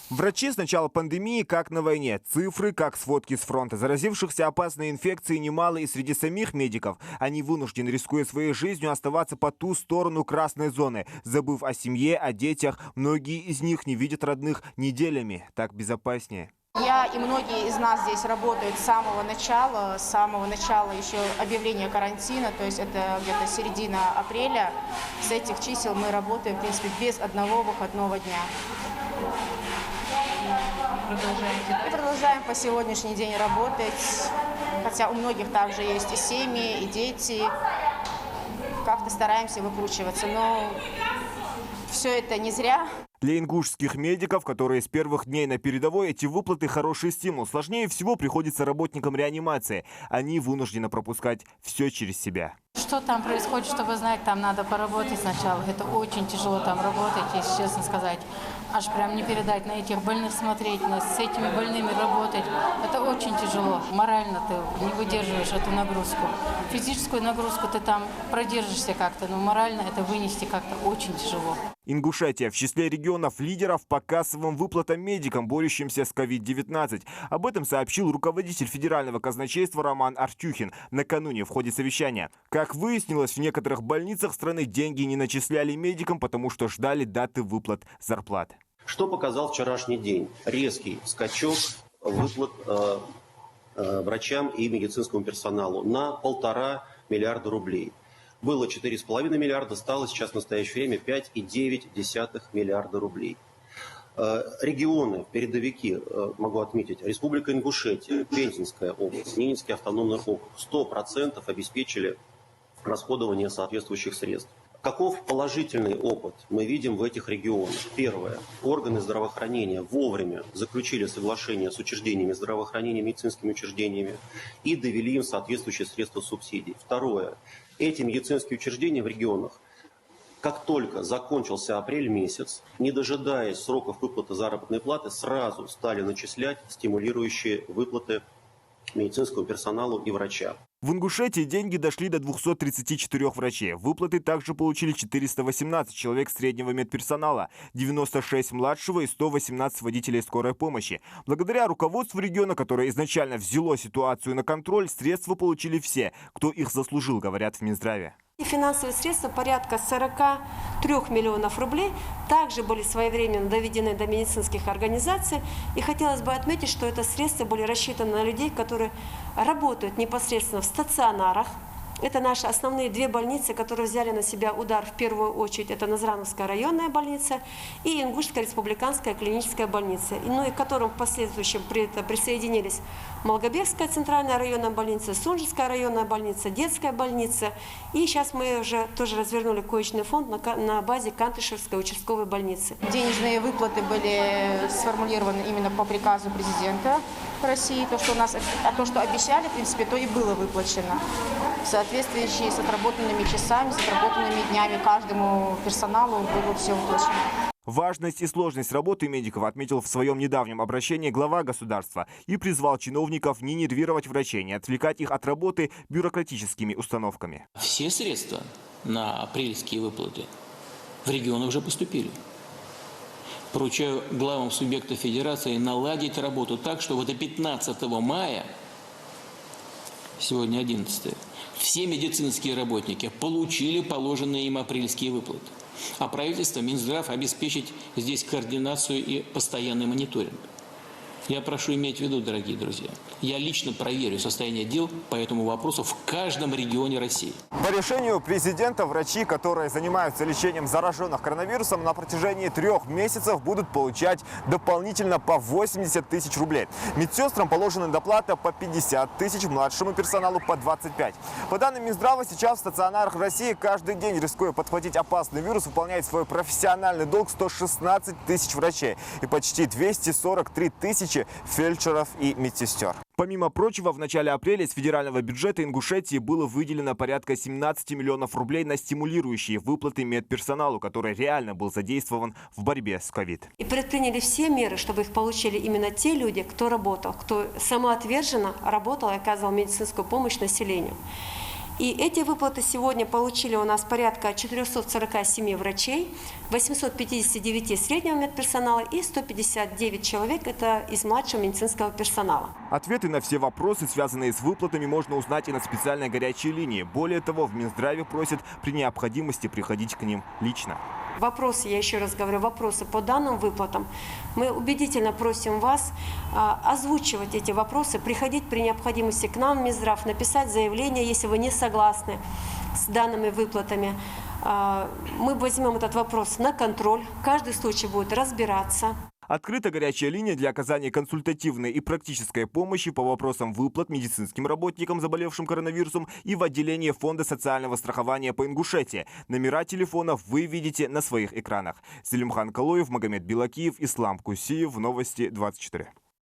Врачи с начала пандемии как на войне. Цифры как сводки с фронта. Заразившихся опасной инфекцией немало и среди самих медиков. Они вынуждены, рискуя своей жизнью, оставаться по ту сторону красной зоны. Забыв о семье, о детях, многие из них не видят родных неделями. Так безопаснее. Я и многие из нас здесь работают с самого начала еще объявления карантина, то есть это где-то середина апреля. С этих чисел мы работаем, в принципе, без одного выходного дня. И продолжаем по сегодняшний день работать, хотя у многих также есть и семьи, и дети. Как-то стараемся выкручиваться, но все это не зря. Для ингушских медиков, которые с первых дней на передовой, эти выплаты хороший стимул. Сложнее всего приходится работникам реанимации. Они вынуждены пропускать все через себя. Что там происходит, чтобы знать, там надо поработать сначала. Это очень тяжело там работать, если честно сказать. Аж прям не передать, на этих больных смотреть, с этими больными работать. Это очень тяжело. Морально ты не выдерживаешь эту нагрузку. Физическую нагрузку ты там продержишься как-то, но морально это вынести как-то очень тяжело. Ингушетия в числе регионов-лидеров по кассовым выплатам медикам, борющимся с COVID-19. Об этом сообщил руководитель федерального казначейства Роман Артюхин накануне в ходе совещания. Как выяснилось, в некоторых больницах страны деньги не начисляли медикам, потому что ждали даты выплат зарплат. Что показал вчерашний день? Резкий скачок выплат врачам и медицинскому персоналу на 1,5 миллиарда рублей. Было 4,5 миллиарда, стало сейчас в настоящее время 5,9 миллиарда рублей. Регионы, передовики, могу отметить, Республика Ингушетия, Пензенская область, Ненецкий автономный округ 100% обеспечили расходование соответствующих средств. Каков положительный опыт мы видим в этих регионах? Первое. Органы здравоохранения вовремя заключили соглашение с учреждениями здравоохранения, медицинскими учреждениями и довели им соответствующие средства субсидий. Второе. Эти медицинские учреждения в регионах, как только закончился апрель месяц, не дожидаясь сроков выплаты заработной платы, сразу стали начислять стимулирующие выплаты медицинскому персоналу и врачам. В Ингушетии деньги дошли до 234 врачей. Выплаты также получили 418 человек среднего медперсонала, 96 младшего и 118 водителей скорой помощи. Благодаря руководству региона, которое изначально взяло ситуацию на контроль, средства получили все, кто их заслужил, говорят в Минздраве. Финансовые средства порядка 43 миллионов рублей также были своевременно доведены до медицинских организаций. И хотелось бы отметить, что это средства были рассчитаны на людей, которые работают непосредственно в стационарах. Это наши основные две больницы, которые взяли на себя удар в первую очередь. Это Назрановская районная больница и Ингушская республиканская клиническая больница. И к которым в последующем присоединились Малгобекская центральная районная больница, Сунжская районная больница, детская больница. И сейчас мы уже тоже развернули коечный фонд на базе Кантышевской участковой больницы. Денежные выплаты были сформулированы именно по приказу президента России. То, что обещали, в принципе, то и было выплачено. В соответствии с отработанными часами, с отработанными днями каждому персоналу было все выплачено. Важность и сложность работы медиков отметил в своем недавнем обращении глава государства и призвал чиновников не нервировать врачей, не отвлекать их от работы бюрократическими установками. Все средства на апрельские выплаты в регионы уже поступили. Поручаю главам субъектов федерации наладить работу так, чтобы до 15 мая, сегодня 11, все медицинские работники получили положенные им апрельские выплаты. А правительство, Минздрав обеспечить здесь координацию и постоянный мониторинг. Я прошу иметь в виду, дорогие друзья, я лично проверю состояние дел по этому вопросу в каждом регионе России. По решению президента врачи, которые занимаются лечением зараженных коронавирусом, на протяжении 3 месяцев будут получать дополнительно по 80 тысяч рублей. Медсестрам положена доплата по 50 тысяч, младшему персоналу по 25. По данным Минздрава, сейчас в стационарах в России каждый день, рискуя подхватить опасный вирус, выполняет свой профессиональный долг 116 тысяч врачей и почти 243 тысячи фельдшеров и медсестер. Помимо прочего, в начале апреля из федерального бюджета Ингушетии было выделено порядка 17 миллионов рублей на стимулирующие выплаты медперсоналу, который реально был задействован в борьбе с ковид. И предприняли все меры, чтобы их получили именно те люди, кто работал, кто самоотверженно работал и оказывал медицинскую помощь населению. И эти выплаты сегодня получили у нас порядка 447 врачей, 859 среднего медперсонала и 159 человек – это из младшего медицинского персонала. Ответы на все вопросы, связанные с выплатами, можно узнать и на специальной горячей линии. Более того, в Минздраве просят при необходимости приходить к ним лично. Вопросы, я еще раз говорю, вопросы по данным выплатам. Мы убедительно просим вас озвучивать эти вопросы, приходить при необходимости к нам в Минздрав, написать заявление, если вы не согласны с данными выплатами. Мы возьмем этот вопрос на контроль, каждый случай будет разбираться. Открыта горячая линия для оказания консультативной и практической помощи по вопросам выплат медицинским работникам, заболевшим коронавирусом, и в отделении Фонда социального страхования по Ингушетии. Номера телефонов вы видите на своих экранах. Селимхан Калоев, Магомед Билакиев, Ислам Кусиев. Новости 24.